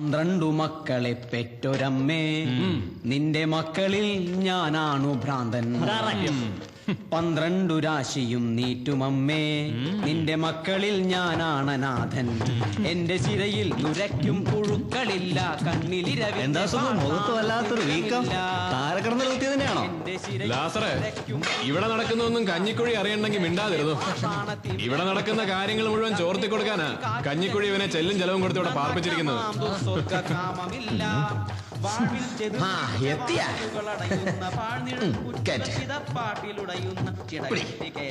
12 മക്കളെ പെറ്റൊരമ്മേ, നിന്റെ മക്കളിൽ ഞാനാണു ഭ്രാന്തൻ. 12 രാശിയും നീറ്റുമമ്മേ, നിന്റെ മക്കളിൽ ഞാനാണ് അനാഥൻ. എന്റെ ശിരയിൽ നുരയ്ക്കും പുഴുക്കളില്ല, കണ്ണിലിരവി എന്താ മുഖത്ത് വല്ലാത്തൊരു വീക്കം. താരക്കിടന്ന് തന്നെയാണോ? ലാസറേ, ഇവിടെ നടക്കുന്നൊന്നും കഞ്ഞിക്കുഴി അറിയണമെങ്കിൽ മിണ്ടാതിരുന്നു. ഇവിടെ നടക്കുന്ന കാര്യങ്ങൾ മുഴുവൻ ചോർത്തി കൊടുക്കാനാ കഞ്ഞിക്കുഴി ഇവനെ ചെല്ലും ചെലവും കൊടുത്ത് ഇവിടെ പാർപ്പിച്ചിരിക്കുന്നത്.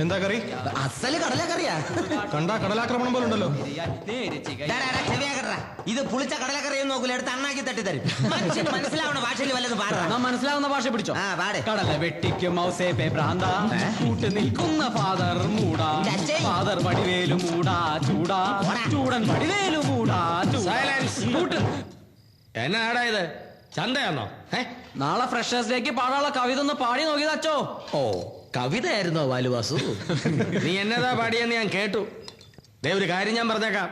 എന്താ കറി? അസല് കടലക്കറിയാ. കണ്ടാ കടലാക്രമണം പോലെ ഉണ്ടല്ലോ. ഇത് പുളിച്ച കടലക്കറിയൊന്നും നോക്കൂല, എടുത്ത് അണ്ണാക്കി തട്ടി തരും. മനുഷ്യന് മനസ്സിലാവണ ഭാഷയിൽ വല്ലതും പാടാ. മനസ്സിലാവുന്ന ഭാഷ പിടിച്ചോ. കടല വെട്ടിക്കും ഔസേപ്പെ ഭ്രാന്ത, കൂട്ട് നിൽക്കുന്ന ഫാദർ മൂടാ. ഫാദർ വടിവേലു മൂടാ ചൂടാ, ചൂടൻ വടിവേലു മൂടാ. എന്നാടാ ഇത്? ചന്തയാണോ? നാളെ ഫ്രഷേഴ്സിലേക്ക് പാടാനുള്ള കവിത ഒന്ന് പാടി നോക്കിയത് അച്ചോ. ഓ, കവിതയായിരുന്നോ വാലുവാസു? നീ എന്നതാ പാടിയെന്ന് ഞാൻ കേട്ടു. ഒരു കാര്യം ഞാൻ പറഞ്ഞേക്കാം,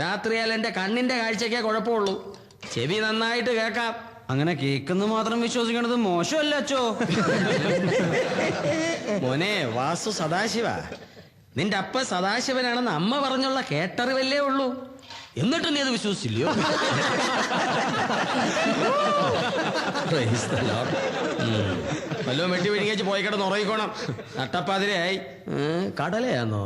രാത്രിയാൽ എന്റെ കണ്ണിന്റെ കാഴ്ചക്കേ കുഴപ്പമുള്ളൂ, ചെവി നന്നായിട്ട് കേൾക്കാം. അങ്ങനെ കേൾക്കുന്നു മാത്രം വിശ്വസിക്കണത് മോശമല്ല അച്ചോ. മോനെ വാസു സദാശിവ, നിന്റെ അപ്പ സദാശിവനാണെന്ന് അമ്മ പറഞ്ഞുള്ള കേട്ടറിവല്ലേ ഉള്ളൂ, എന്നിട്ടും നീ അത് വിശ്വസിച്ചില്ലയോ? വല്ലതും വെട്ടി വിഴുങ്ങിച്ച് പോയി കിടന്ന് ഉറങ്ങിക്കോണം. നട്ടപ്പാതിരയായി. കടലയാന്നോ?